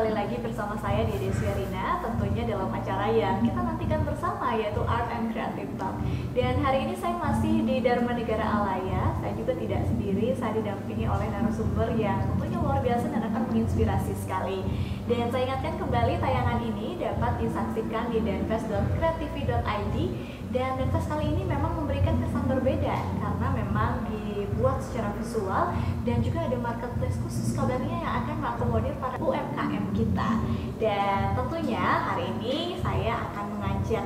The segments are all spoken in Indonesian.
kembali lagi bersama saya Dede Syarina, tentunya dalam acara yang kita nantikan bersama, yaitu Art and Creative Talk. Dan hari ini saya masih di Dharma Negara Alaya. Saya juga tidak sendiri, saya didampingi oleh narasumber yang tentunya luar biasa dan akan menginspirasi sekali. Dan saya ingatkan kembali tayangan ini dapat disaksikan di denfest.creativity.id. Dan Denfest kali ini memang memberikan kesan berbeda karena memang dibuat secara visual dan juga ada marketplace khusus kabarnya yang akan mengakomodir para UMKM kita. Dan tentunya hari ini saya akan mengajak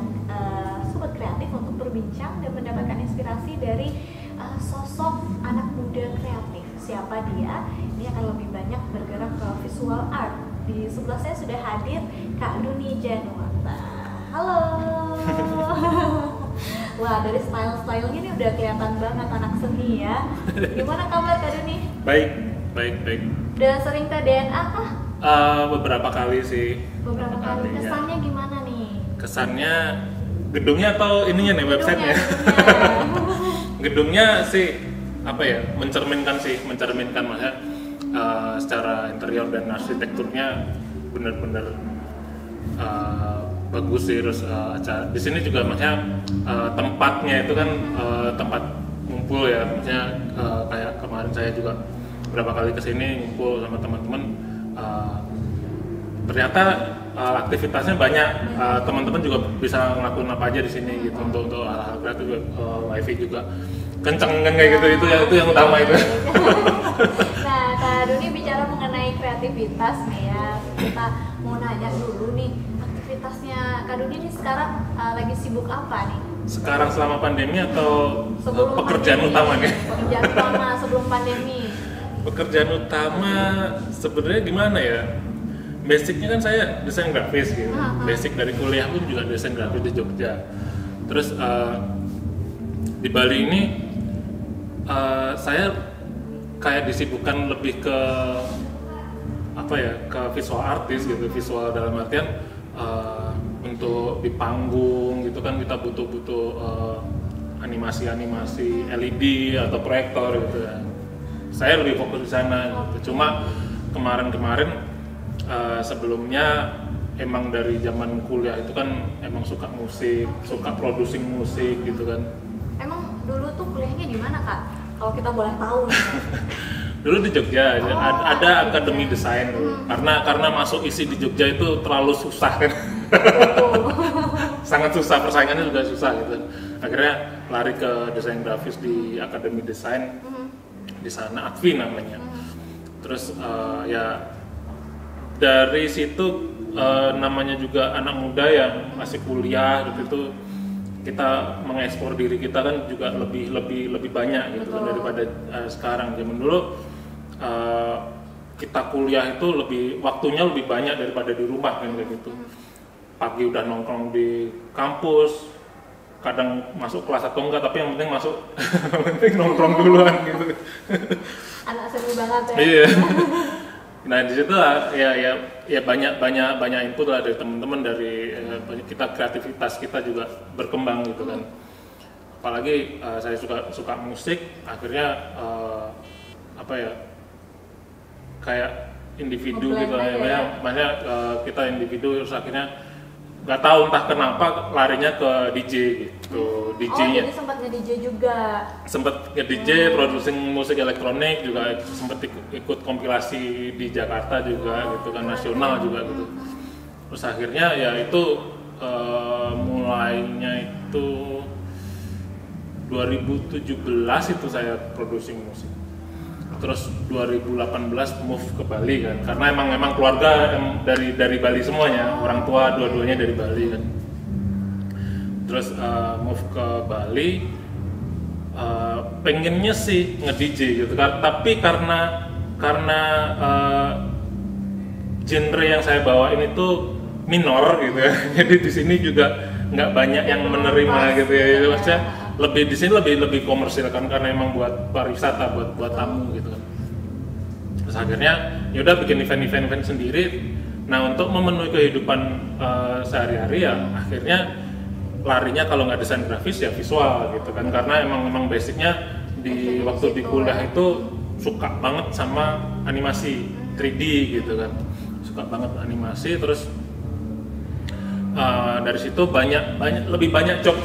sobat kreatif untuk berbincang dan mendapatkan inspirasi dari sosok anak muda kreatif. Siapa dia? Ini akan lebih banyak bergerak ke visual art. Di sebelah saya sudah hadir Kak Duni Januarta. Halo. Wah, dari style-stylenya ini udah kelihatan banget anak seni ya. Gimana kabar Kak Duni? Baik. Udah sering ke DNA kah? Beberapa kali sih. Beberapa kali. Kesannya gimana nih? Kesannya gedungnya atau ininya nih websitenya? Gedungnya sih apa ya? Mencerminkan maksudnya secara interior dan arsitekturnya benar-benar bagus sih. Terus di sini juga maksudnya tempatnya itu kan tempat ngumpul ya, maksudnya kayak kemarin saya juga berapa kali kesini ngumpul sama teman-teman, ternyata aktivitasnya banyak, teman-teman juga bisa ngelakuin apa aja di sini gitu untuk hal-hal kreatif, wifi juga kenceng kan kayak gitu, itu yang utama itu. Nah, Kak Duni bicara mengenai kreativitas nih ya, kita mau nanya dulu nih, aktivitasnya Kak Duni ini sekarang lagi sibuk apa nih? Sekarang selama pandemi atau pekerjaan pandemi, utama nih? Pekerjaan utama sebelum pandemi. Pekerjaan utama sebenarnya gimana ya? Basicnya kan saya desain grafis gitu. Basic dari kuliah pun juga desain grafis di Jogja. Terus di Bali ini saya kayak disibukkan lebih ke apa ya, ke visual artist gitu. Visual dalam artian untuk di panggung gitu kan kita butuh animasi LED atau proyektor gitu ya. Saya lebih fokus di sana gitu. Cuma kemarin sebelumnya emang dari zaman kuliah itu kan emang suka musik, suka producing musik gitu kan. Emang dulu tuh kuliahnya di mana Kak? Kalau kita boleh tahu nih. Dulu di Jogja ada akademi desain karena masuk isi di Jogja itu terlalu susah kan. Sangat susah, persaingannya juga susah gitu. Akhirnya lari ke desain grafis di akademi desain di sana, Akvi namanya. Terus ya dari situ namanya juga anak muda yang masih kuliah gitu, kita mengekspor diri kita kan juga lebih banyak gitu kan daripada sekarang. Zaman dulu kita kuliah itu waktunya lebih banyak daripada di rumah kan kayak gitu. Pagi udah nongkrong di kampus, kadang masuk kelas atau enggak, tapi yang penting masuk, yang penting nongkrong duluan gitu. Anak seni banget ya. Iya. Nah di situ ya banyak input lah dari teman-teman, dari kita, kreativitas kita juga berkembang gitu kan. Apalagi saya suka musik, akhirnya apa ya, kayak individu gitu ya. Banyak kita individu, terus akhirnya nggak tahu entah kenapa larinya ke DJ gitu. DJ-nya. Jadi sempat nge-DJ juga. Sempat nge-DJ, producing musik elektronik juga, sempat ikut kompilasi di Jakarta juga gitu kan, nasional juga gitu. Terus akhirnya ya itu mulainya itu 2017 itu saya producing musik. Terus 2018 move ke Bali kan, karena emang keluarga dari Bali semuanya, orang tua dua-duanya dari Bali kan. Terus move ke Bali, pengennya sih nge-DJ gitu kan, tapi karena genre yang saya bawain itu minor gitu ya, jadi di sini juga nggak banyak yang menerima gitu ya, maksudnya di sini lebih komersil kan, karena emang buat pariwisata, buat tamu gitu kan. Terus akhirnya yaudah bikin event sendiri. Nah untuk memenuhi kehidupan sehari-hari ya akhirnya larinya kalau nggak desain grafis ya visual gitu kan, karena emang basicnya waktu di kuliah itu suka banget sama animasi 3D gitu kan, suka banget animasi. Terus dari situ lebih banyak job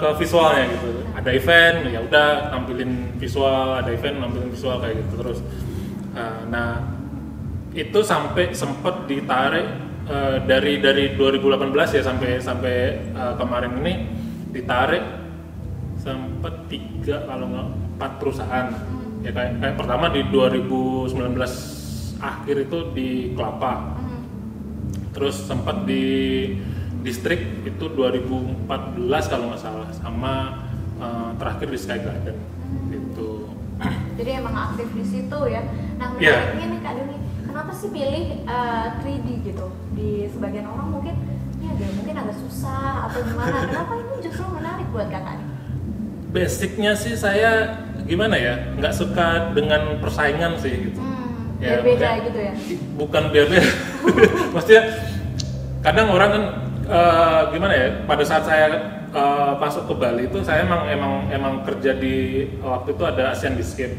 ke visualnya gitu. Ada event ya udah nampilin visual, ada event nampilin visual kayak gitu terus. Nah itu sampai sempet ditarik dari 2018 ya sampai kemarin ini ditarik sempet 3 kalau nggak 4 perusahaan. Ya kayak pertama di 2019 akhir itu di Kelapa. Terus sempat di distrik itu 2014 kalau nggak salah, sama terakhir di Sky Garden gitu. Jadi emang aktif di situ ya. Nah menariknya nih Kak Doni, kenapa sih pilih 3D gitu? Di sebagian orang mungkin mungkin agak susah atau gimana. Kenapa ini justru menarik buat Kakak nih? Basicnya sih saya gimana ya, nggak suka dengan persaingan sih gitu. Biar beda gitu ya? Bukan biar beda. Maksudnya kadang orang kan gimana ya, pada saat saya masuk ke Bali itu saya emang kerja di waktu itu ada Asian Biscape.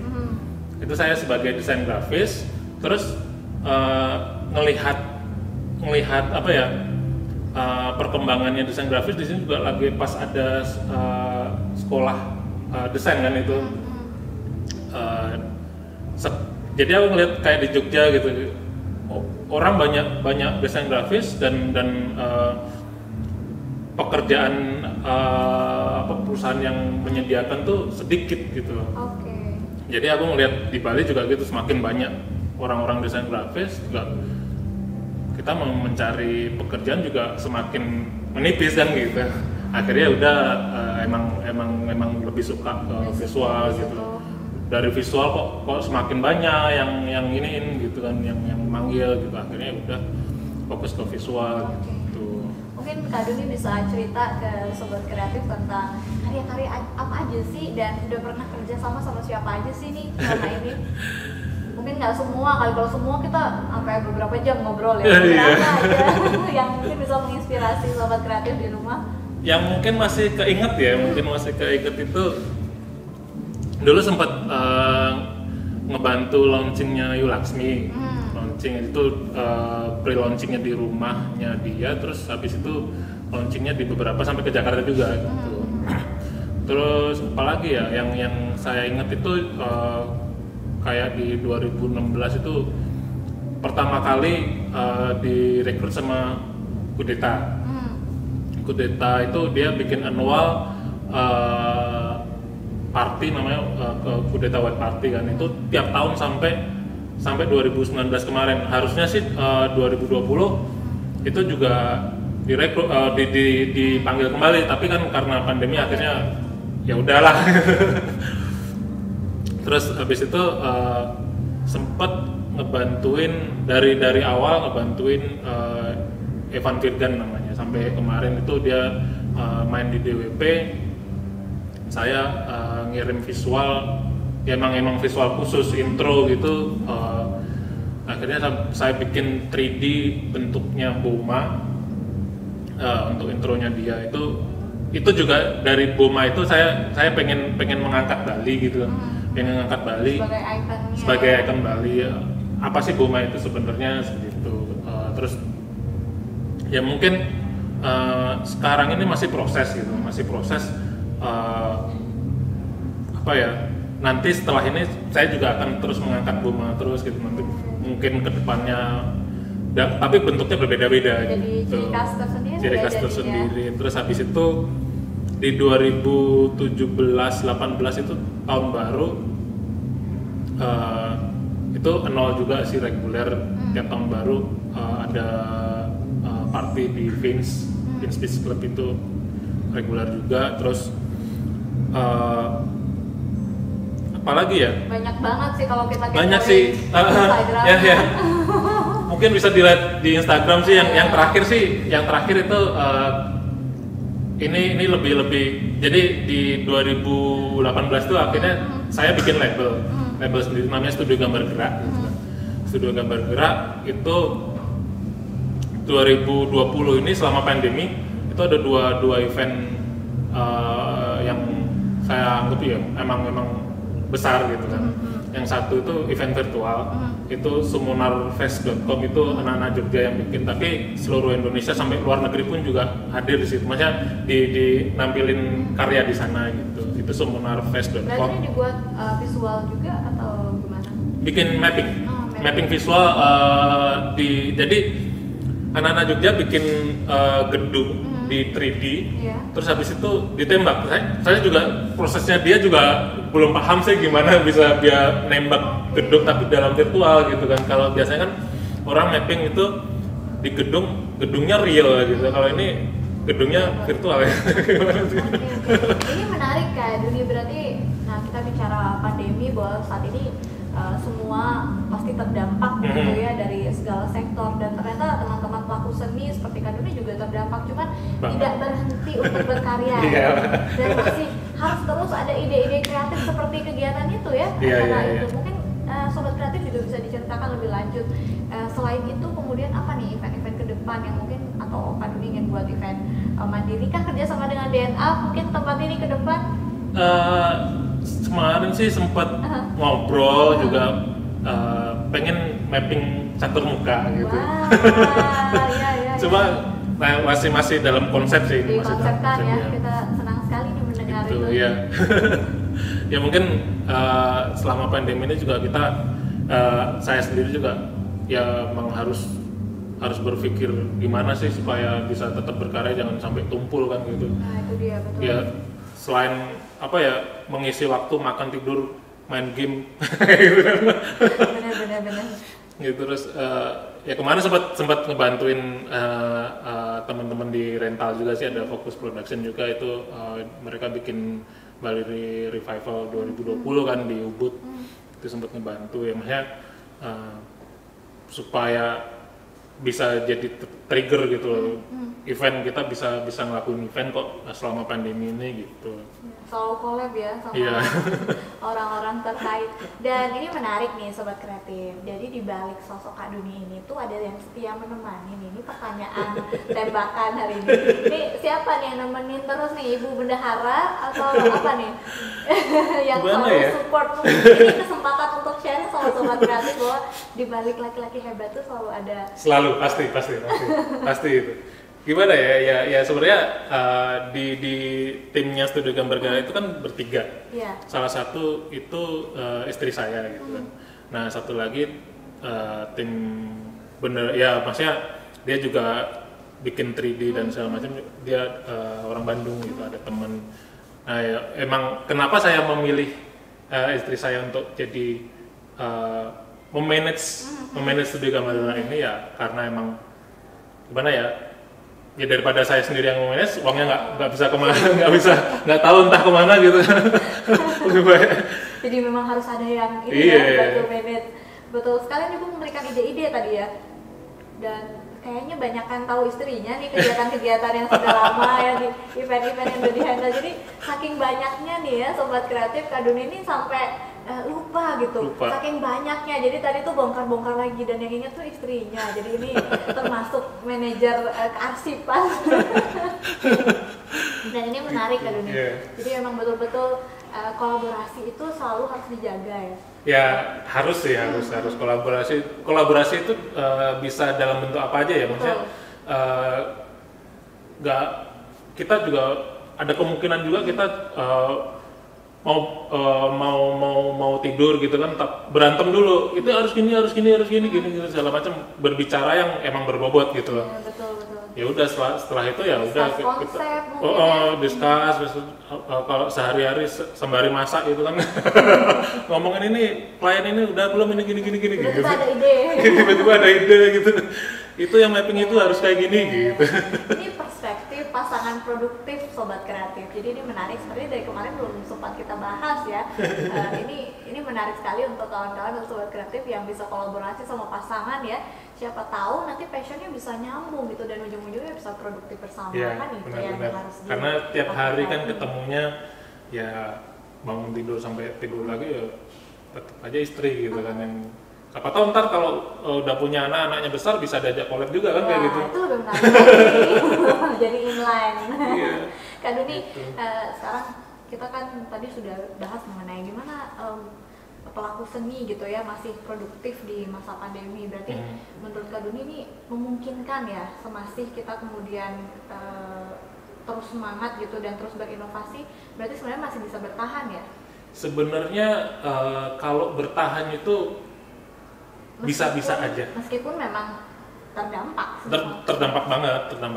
Itu saya sebagai desain grafis, terus ngelihat apa ya, perkembangannya desain grafis di sini juga lagi pas ada sekolah desain kan itu. Jadi aku ngeliat kayak di Jogja gitu, orang banyak desain grafis dan pekerjaan perusahaan yang menyediakan tuh sedikit gitu. Jadi aku ngeliat di Bali juga gitu, semakin banyak orang-orang desain grafis juga, kita mau mencari pekerjaan juga semakin menipis kan gitu. Akhirnya udah emang lebih suka ke visual gitu. Dari visual kok semakin banyak yang iniin gitu kan, yang manggil gitu, akhirnya udah fokus ke visual gitu. Mungkin Kak Doni bisa cerita ke Sobat Kreatif tentang karya-karya apa aja sih, dan udah pernah kerja sama siapa aja sih nih selama ini? Mungkin nggak semua kali, kalau semua kita sampai beberapa jam ngobrol ya. Berapa aja yang mungkin bisa menginspirasi Sobat Kreatif di rumah? Yang mungkin masih keinget ya, itu dulu sempat ngebantu launchingnya Yulaksmi. Launching itu pre-launchingnya di rumahnya dia, terus habis itu launchingnya di beberapa sampai ke Jakarta juga gitu. Terus apalagi ya yang saya ingat itu kayak di 2016 itu pertama kali direkrut sama Kudeta. Kudeta itu dia bikin annual party namanya Kudeta White Party kan, itu tiap tahun sampai 2019 kemarin. Harusnya sih 2020 itu juga direkrut dipanggil kembali, tapi kan karena pandemi akhirnya ya udahlah. Terus habis itu sempet ngebantuin dari awal ngebantuin Evan Virgan namanya, sampai kemarin itu dia main di DWP. Saya ngirim visual, ya emang visual khusus intro gitu. Akhirnya saya bikin 3D bentuknya Boma untuk intronya dia. Itu juga dari Boma itu saya pengen mengangkat Bali gitu, pengen mengangkat Bali sebagai ikon Bali. Apa sih Boma itu sebenarnya seperti itu. Terus ya mungkin sekarang ini masih proses gitu, apa ya, nanti setelah ini saya juga akan terus mengangkat Boma terus gitu, nanti mungkin kedepannya tapi bentuknya berbeda-beda jadi gitu. Ciri khas tersendiri. Terus habis itu di 2017-18 itu tahun baru, itu nol juga sih reguler. Tiap tahun baru ada party di Vince Beach Club, itu reguler juga. Terus apalagi ya? Banyak banget sih kalau kita Instagram. Ya. Mungkin bisa dilihat di Instagram sih. Yang terakhir itu ini lebih. Jadi di 2018 itu akhirnya saya bikin label sendiri namanya Studio Gambar Gerak. Studio Gambar Gerak itu 2020 ini selama pandemi itu ada dua event yang saya anggap ya emang besar gitu kan. Yang satu itu event virtual, itu sumunarfest.com, itu anak-anak Jogja yang bikin, tapi seluruh Indonesia sampai luar negeri pun juga hadir di situ. Maksudnya di nampilin karya di sana gitu. Itu sumunarfest.com. Berarti ini dibuat visual juga atau gimana? Bikin mapping visual, jadi anak-anak Jogja bikin gedung di 3D, terus habis itu ditembak. Saya juga prosesnya dia juga belum paham sih gimana bisa dia nembak gedung tapi dalam virtual gitu kan. Kalau biasanya kan orang mapping itu di gedungnya real gitu. Kalau ini gedungnya virtual ya. Gimana sih? Ini menarik Kak Duni, berarti nah kita bicara pandemi bahwa saat ini semua pasti terdampak gitu ya dari segala sektor, dan ternyata teman-teman pelaku seni seperti Kak Duni juga terdampak, cuman tidak berhenti untuk berkarya dan masih harus terus ada ide-ide kreatif seperti kegiatan itu ya. Itu mungkin Sobat Kreatif juga bisa diceritakan lebih lanjut. Selain itu kemudian apa nih event-event ke depan yang mungkin, atau Kak Duni ingin buat event mandiri kah kerja sama dengan DNA mungkin tempat ini ke depan? Kemarin sih sempat ngobrol juga, pengen mapping catur muka gitu. Iya. Cuma masih dalam konsep sih. Dikonsepkan ya, kita senang sekali nih mendengar itu. Ya. Ya mungkin selama pandemi ini juga kita, saya sendiri juga ya memang harus berpikir gimana sih supaya bisa tetap berkarya, jangan sampai tumpul kan gitu. Nah itu dia, betul. Ya selain apa ya, mengisi waktu makan tidur main game. Benar. Gitu, terus ya kemarin sempat ngebantuin teman-teman di rental juga sih, ada Focus Production juga itu, mereka bikin Bali Revival 2020 kan di Ubud, itu sempat ngebantu ya, maksudnya supaya bisa jadi trigger gitu loh. Event kita bisa ngelakuin event kok selama pandemi ini gitu. Selalu collab ya sama orang-orang terkait. Dan ini menarik nih Sobat Kreatif. Jadi di balik sosok Kak Duni ini tuh ada yang setia menemani nih. Ini pertanyaan tembakan hari ini. Ini siapa nih yang nemenin terus nih, Ibu Bendahara atau apa nih? Yang selalu support. Ini kesempatan untuk share sama Sobat Kreatif bahwa di balik laki-laki hebat tuh selalu ada. Selalu pasti itu. Gimana ya sebenarnya di timnya Studio Gambar Gaya itu kan bertiga. Salah satu itu istri saya gitu kan. Nah satu lagi tim bener ya, maksudnya dia juga bikin 3D dan segala macam, dia orang Bandung gitu, ada teman. Nah ya, emang kenapa saya memilih istri saya untuk jadi memanage Studio Gambar Gaya ini ya karena emang gimana ya daripada saya sendiri yang manage, uangnya nggak bisa kemana, nggak tahu entah kemana gitu. Jadi memang harus ada yang ini bantu manage. Betul, sekalian juga memberikan ide-ide tadi ya. Dan kayaknya banyak kan tahu istrinya nih kegiatan-kegiatan yang sudah lama ya di event-event yang udah di-handle. Jadi saking banyaknya nih ya Sobat Kreatif, Kak Duni ini sampai lupa gitu. Saking banyaknya, jadi tadi tuh bongkar-bongkar lagi, dan yang ingat tuh istrinya. Jadi ini termasuk manajer kearsipan. Dan ini menarik Kak Duni. Jadi memang betul-betul kolaborasi itu selalu harus dijaga ya. Ya harus kolaborasi itu bisa dalam bentuk apa aja ya, maksudnya kita juga ada kemungkinan juga kita mau tidur gitu kan, berantem dulu, itu harus gini segala macam, berbicara yang emang berbobot gitu loh. Betul. Ya udah setelah itu ya udah kita discuss kalau sehari-hari sembari masak gitu kan. Ngomongin ini klien ini udah belum, ini gini gitu. Tiba-tiba ada ide gitu. Itu yang mapping itu harus kayak gini gitu. Ini perspektif pasangan produktif Sobat Kreatif. Jadi ini menarik, seperti dari kemarin belum sempat kita bahas ya. Ini menarik sekali untuk kawan-kawan dan Sobat Kreatif yang bisa kolaborasi sama pasangan ya. Siapa tahu nanti passionnya bisa nyambung gitu, dan ujung-ujungnya bisa produktif bersama kan, itu yang harus. Karena tiap hari kan ketemunya ya bangun tidur sampai tidur lagi ya tetap aja istri gitu kan, yang apa tahu ntar kalau udah punya anaknya besar bisa diajak collab juga kan. Kayak gitu. Itu lebih menarik. Jadi inline. Iya. Kak Duni, sekarang kita kan tadi sudah bahas mengenai gimana pelaku seni gitu ya masih produktif di masa pandemi. Berarti menurut Kak Doni ini memungkinkan ya semasih kita kemudian terus semangat gitu dan terus berinovasi, berarti sebenarnya masih bisa bertahan ya? Sebenarnya kalau bertahan itu bisa-bisa aja. Meskipun memang terdampak. Terdampak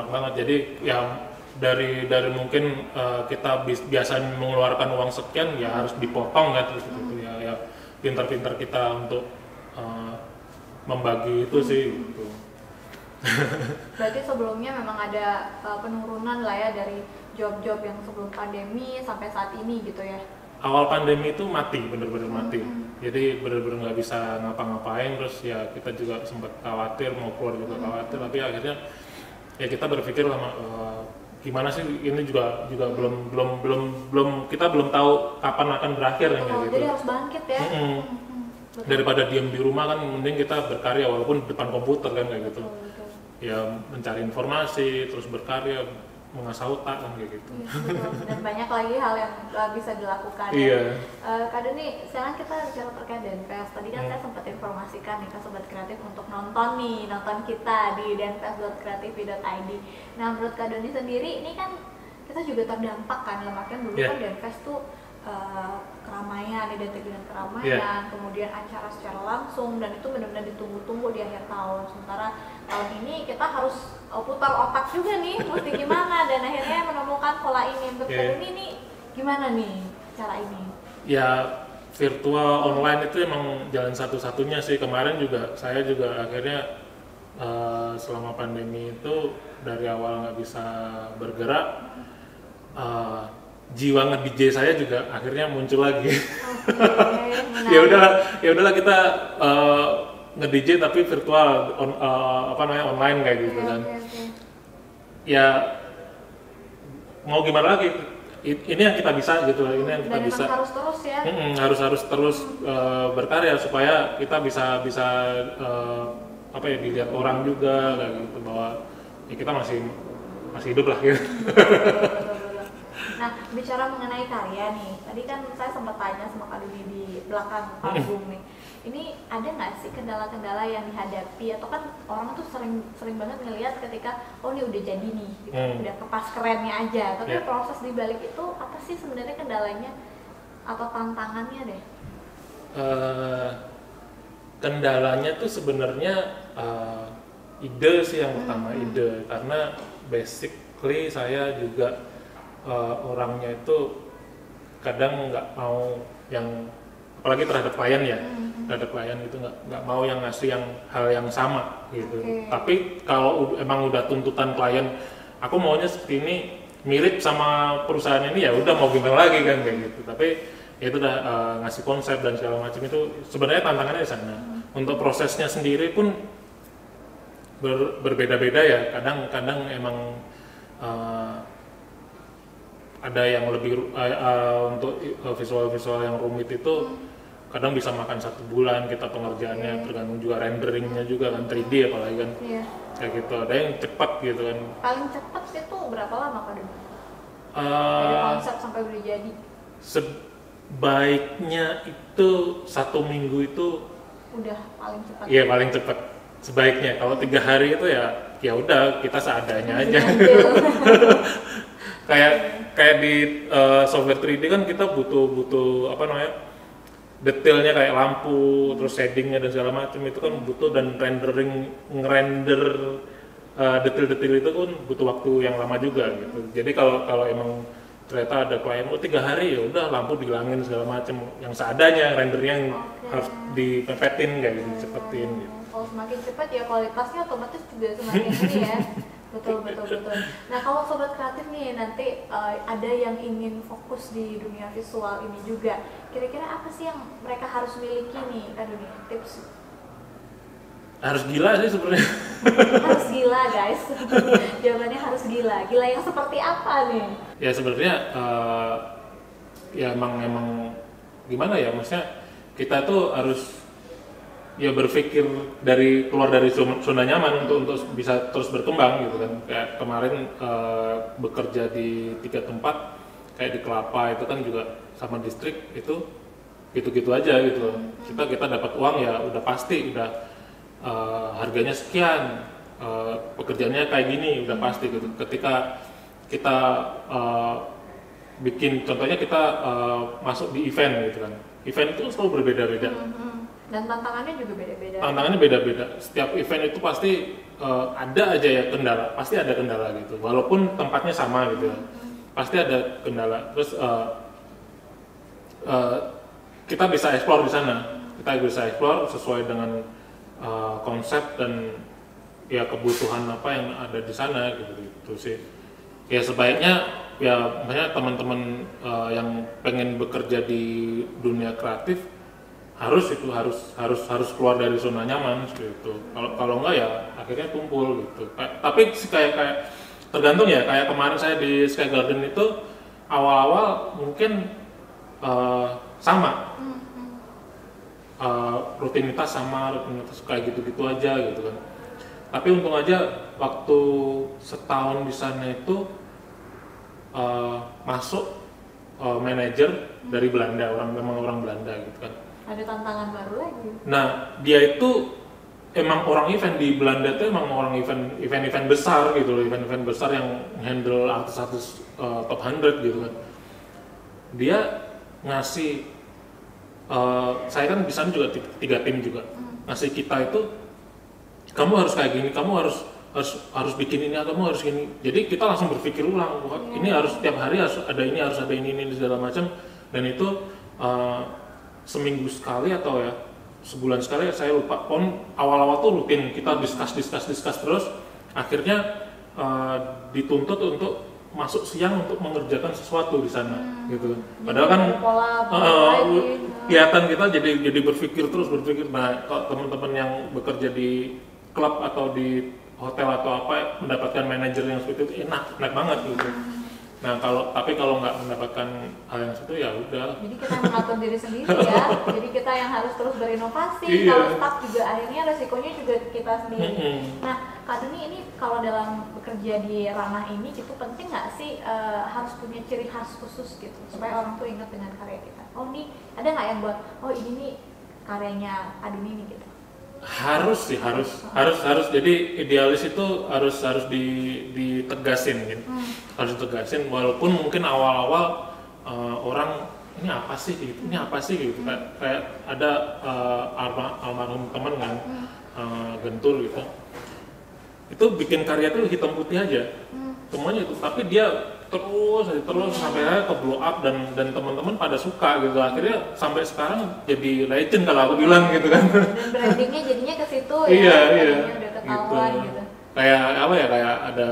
banget. Jadi yang dari mungkin kita biasanya mengeluarkan uang sekian ya harus dipotong kan gitu ya pintar-pintar kita untuk membagi itu sih gitu. Berarti sebelumnya memang ada penurunan lah ya dari job-job yang sebelum pandemi sampai saat ini gitu ya? Awal pandemi itu bener-bener mati. Jadi bener-bener nggak bisa ngapa-ngapain, terus ya kita juga sempat khawatir, mau keluar juga khawatir, tapi akhirnya ya kita berpikir lama gimana sih ini juga belum kita belum tahu kapan akan berakhir gitu. Jadi harus bangkit ya. Daripada diam di rumah kan mending kita berkarya walaupun depan komputer kan kayak gitu. Betul. Ya mencari informasi terus berkarya mengasah otak kan kayak gitu. Dan banyak lagi hal yang bisa dilakukan. Iya. Kak Doni, sekarang kita bicara terkait Denfest. Tadi kan saya sempat informasikan nih ke Sobat Kreatif untuk nonton kita di denfest.kreatif.id. Nah menurut Kak Doni sendiri ini kan kita juga terdampak kan, dalam artian dulu kan Denfest tuh keramaian, identik dengan keramaian, kemudian acara secara langsung, dan itu benar-benar ditunggu-tunggu di akhir tahun. Sementara tahun ini kita harus putar otak juga nih, mesti gimana, dan akhirnya menemukan pola ini. Untuk tahun ini gimana nih cara ini? Ya virtual online itu emang jalan satu-satunya sih. Kemarin juga saya akhirnya selama pandemi itu dari awal nggak bisa bergerak, jiwa nge-DJ saya juga akhirnya muncul lagi. Ya udahlah kita nge-DJ tapi virtual online kayak gitu kan. Ya mau gimana lagi? Ini yang kita bisa gitu, ini yang kita bisa. Harus terus ya. Harus terus berkarya supaya kita bisa dilihat orang juga kayak gitu, bahwa ya kita masih hidup lah gitu. Nah, bicara mengenai karya nih, tadi kan saya sempat tanya sama Kak Doni di belakang panggung nih. Ini ada nggak sih kendala-kendala yang dihadapi, atau kan orang tuh sering banget ngelihat ketika ini udah jadi nih, gitu, udah kepas kerennya aja. Tapi proses di balik itu apa sih sebenarnya kendalanya atau tantangannya deh? Kendalanya tuh sebenarnya ide sih yang pertama, ide, karena basically saya juga orangnya itu kadang nggak mau yang, apalagi terhadap klien ya, terhadap klien itu nggak mau yang ngasih hal yang sama gitu. Tapi kalau emang udah tuntutan klien, aku maunya seperti ini, mirip sama perusahaan ini, ya udah mau gimana lagi kan kayak gitu. Tapi ya itu udah ngasih konsep dan segala macam, itu sebenarnya tantangannya di sana. Untuk prosesnya sendiri pun berbeda-beda ya. Kadang emang ada yang lebih untuk visual yang rumit itu kadang bisa makan 1 bulan kita pengerjaannya, tergantung juga renderingnya juga kan, 3D apalagi kan, kayak gitu. Ada yang cepat gitu kan. Paling cepat itu berapa lama Kak Doni? Dari konsep sampai udah jadi? Sebaiknya itu 1 minggu itu udah paling cepat. Iya paling cepat sebaiknya. Kalau 3 hari itu ya udah kita seadanya aja. kayak di software 3D kan kita butuh detailnya kayak lampu, terus shadingnya dan segala macam, itu kan butuh, dan ngerender detail-detail itu kan butuh waktu yang lama juga gitu. Jadi kalau emang ternyata ada klien 3 hari, ya udah lampu dihilangin segala macam, yang seadanya, rendernya harus dipepetin kayak gitu, cepetin gitu. Kalau semakin cepat ya kualitasnya otomatis juga semakin ini ya. Betul. Nah kalau Sobat Kreatif nih nanti ada yang ingin fokus di dunia visual ini juga, kira-kira apa sih yang mereka harus miliki nih Kak Doni? Tips? Harus gila sih sebenarnya. Harus gila guys. Jawabannya harus gila. Gila yang seperti apa nih? Ya sebenarnya ya emang gimana ya, maksudnya kita tuh harus ya berpikir keluar dari zona nyaman untuk bisa terus berkembang gitu kan. Kayak kemarin bekerja di 3 tempat kayak di Kelapa itu kan juga sama distrik itu gitu-gitu aja gitu. Kita dapat uang ya udah pasti udah harganya sekian, pekerjaannya kayak gini udah pasti gitu. Ketika kita bikin contohnya kita masuk di event gitu kan, event itu selalu berbeda-beda. Dan tantangannya juga beda-beda. Tantangannya beda-beda. Setiap event itu pasti ada aja ya kendala, pasti ada kendala gitu. Walaupun tempatnya sama gitu ya, pasti ada kendala. Terus kita bisa explore di sana, kita bisa explore sesuai dengan konsep dan ya kebutuhan apa yang ada di sana gitu sih. Ya sebaiknya ya misalnya teman-teman yang pengen bekerja di dunia kreatif harus keluar dari zona nyaman gitu. Kalau enggak ya akhirnya tumpul gitu. Tapi kayak tergantung ya, kayak kemarin saya di Sky Garden itu awal-awal mungkin sama rutinitas kayak gitu-gitu aja gitu kan. Tapi untung aja waktu setahun di sana itu masuk manajer dari Belanda, memang orang Belanda gitu kan. Ada tantangan baru lagi. Nah dia itu emang orang event di Belanda tuh emang orang event besar gitu loh, event besar yang handle artis-artis top 100 gitu kan. Dia ngasih saya kan di sana juga 3 tim juga, ngasih kita itu kamu harus kayak gini, kamu harus bikin ini, kamu harus gini. Jadi kita langsung berpikir ulang, ini harus tiap hari harus ada ini segala macam. Dan itu seminggu sekali atau ya sebulan sekali, saya lupa. Awal-awal tuh rutin kita discuss terus. Akhirnya dituntut untuk masuk siang untuk mengerjakan sesuatu di sana gitu. Padahal kan kelihatan kita jadi berpikir. Nah, kalau teman-teman yang bekerja di klub atau di hotel atau apa mendapatkan manajer yang seperti itu enak banget gitu. Nah kalau nggak mendapatkan hal yang seperti itu ya udah. Jadi kita mengatur diri sendiri ya. Jadi kita yang harus terus berinovasi. Iya. Kalau stuck juga akhirnya resikonya juga kita sendiri. Nah, Kak Duni ini kalau dalam bekerja di ranah ini itu penting nggak sih harus punya ciri khas khusus gitu supaya orang tuh ingat dengan karya kita. Oh nih ada nggak yang buat ini nih karyanya Kak Duni nih gitu. Harus jadi idealis itu harus ditegasin gitu. Harus ditegasin walaupun mungkin awal-awal orang ini apa sih gitu. Kayak ada almarhum teman kan Gentur gitu, itu bikin karya tuh hitam putih aja semuanya itu, tapi dia terus sampai akhirnya ke blow up dan teman-teman pada suka gitu. Akhirnya sampai sekarang jadi legend kalau aku bilang gitu kan. Dan brandingnya jadinya ke situ ya. Iya. Udah ketahuan gitu. Kayak apa ya, kayak ada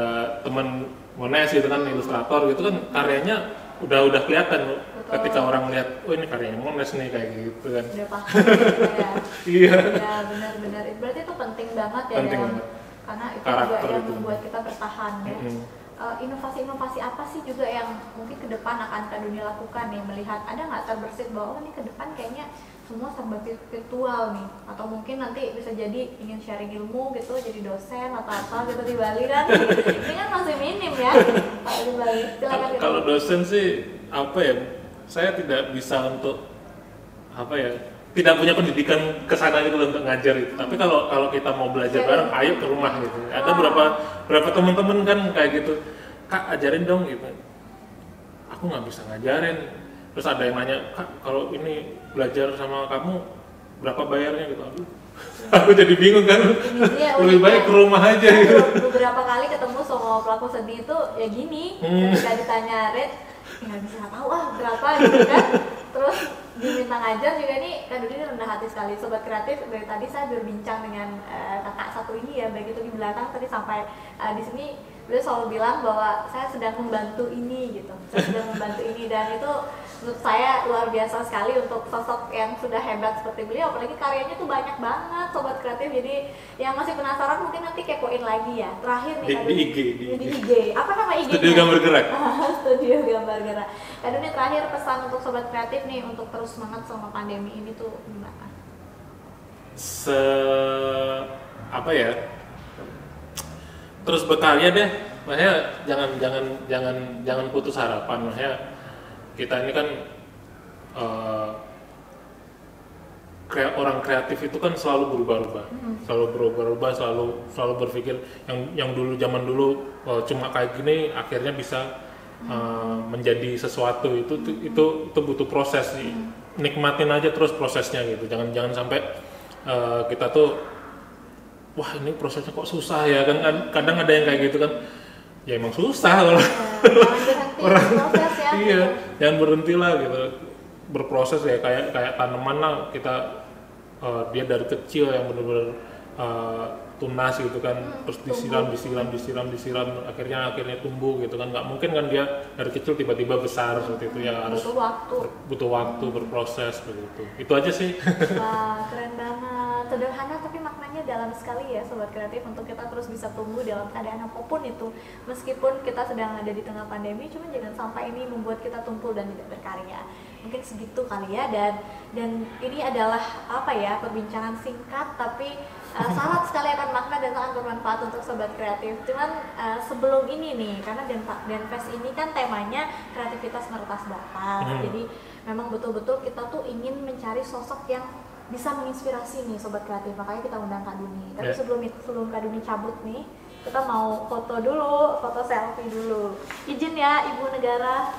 teman Mones gitu kan, ilustrator gitu kan, karyanya udah kelihatan. Betul. Ketika orang lihat, oh ini karyanya Mones nih kayak gitu kan. Udah paham gitu ya. Iya. Ya benar. Berarti itu penting banget ya karena itu karakter juga yang itu membuat kita bertahan ya. Inovasi-inovasi apa sih juga yang mungkin ke depan akan Kak Duni lakukan nih, melihat ada nggak terbersit bahwa ini ke depan kayaknya semua serba virtual nih, atau mungkin nanti bisa jadi ingin sharing ilmu gitu jadi dosen atau apa gitu di Bali kan. Ini kan masih minim ya Pak di Bali. Kalau dosen sih apa ya, saya tidak bisa untuk apa ya, tidak punya pendidikan ke sana gitu untuk ngajar gitu. Tapi kalau kita mau belajar bareng, ayo ke rumah gitu. Ada berapa teman-teman kan kayak gitu, Kak ajarin dong gitu. Aku nggak bisa ngajarin. Terus ada yang nanya, Kak kalau ini belajar sama kamu berapa bayarnya gitu. Aduh, aku jadi bingung kan. Lebih baik ke rumah aja gitu. Beberapa kali ketemu sama pelaku seni itu ya gini, ketika ditanya rate, nggak bisa tahu berapa gitu kan. Terus diminta ngajar juga nih, Kak Duni rendah hati sekali. Sobat kreatif, dari tadi saya berbincang dengan kakak satu ini ya, baik itu di belakang tadi sampai di sini, beliau selalu bilang bahwa saya sedang membantu ini gitu. Saya sedang membantu ini, dan itu menurut saya luar biasa sekali untuk sosok yang sudah hebat seperti beliau. Apalagi karyanya tuh banyak banget Sobat Kreatif. Jadi yang masih penasaran mungkin nanti kepoin lagi ya. Terakhir nih di IG. Apa nama IG-nya? Studio Gambar Gerak. Studio Gambar Gerak. Kak Duni, terakhir pesan untuk Sobat Kreatif nih untuk terus semangat sama pandemi ini tuh gimana? Apa ya? Terus berkarya deh. Maksudnya jangan putus harapan. Maksudnya kita ini kan orang kreatif itu kan selalu berubah-ubah, selalu berpikir yang dulu zaman dulu cuma kayak gini akhirnya bisa menjadi sesuatu. Itu butuh proses sih. Nikmatin aja terus prosesnya gitu, jangan sampai kita tuh wah ini prosesnya kok susah ya kan, kadang ada yang kayak gitu kan, ya emang susah kalau orang iya jangan berhenti lah gitu berproses ya, kayak tanaman lah kita dia dari kecil yang benar-benar tunas gitu kan, terus disiram akhirnya tumbuh gitu kan, nggak mungkin kan dia dari kecil tiba-tiba besar seperti itu ya, harus butuh waktu berproses begitu. Itu aja sih. Wah, keren banget, sederhana tapi maknanya dalam sekali ya sobat kreatif, untuk kita terus bisa tumbuh dalam keadaan apapun itu, meskipun kita sedang ada di tengah pandemi, cuma jangan sampai ini membuat kita tumpul dan tidak berkarya. Mungkin segitu kali ya, dan ini adalah apa ya, perbincangan singkat tapi syarat sekali akan makna dan sangat bermanfaat untuk sobat kreatif. Cuman sebelum ini nih, karena Denfest ini kan temanya kreativitas meretas batas, jadi memang betul-betul kita tuh ingin mencari sosok yang bisa menginspirasi nih sobat kreatif, makanya kita undang Kak Duni. Tapi sebelum Kak Duni cabut nih, kita mau foto selfie dulu. Izin ya Ibu Negara.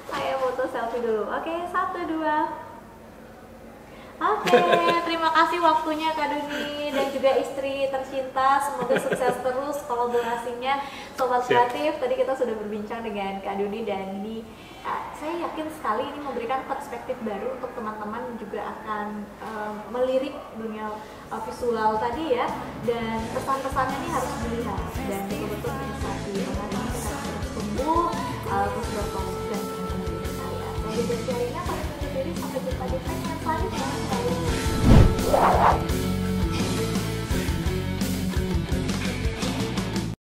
Saya foto selfie dulu. Oke, 1, 2. Oke, terima kasih waktunya Kak Duni dan juga istri tercinta. Semoga sukses terus kolaborasinya sobat kreatif. Tadi kita sudah berbincang dengan Kak Duni dan ini saya yakin sekali ini memberikan perspektif baru untuk teman-teman, juga akan melirik dunia visual tadi ya, dan pesan-pesannya ini harus dilihat dan betul-betul menginspirasi. Bagaimana kita harus tumbuh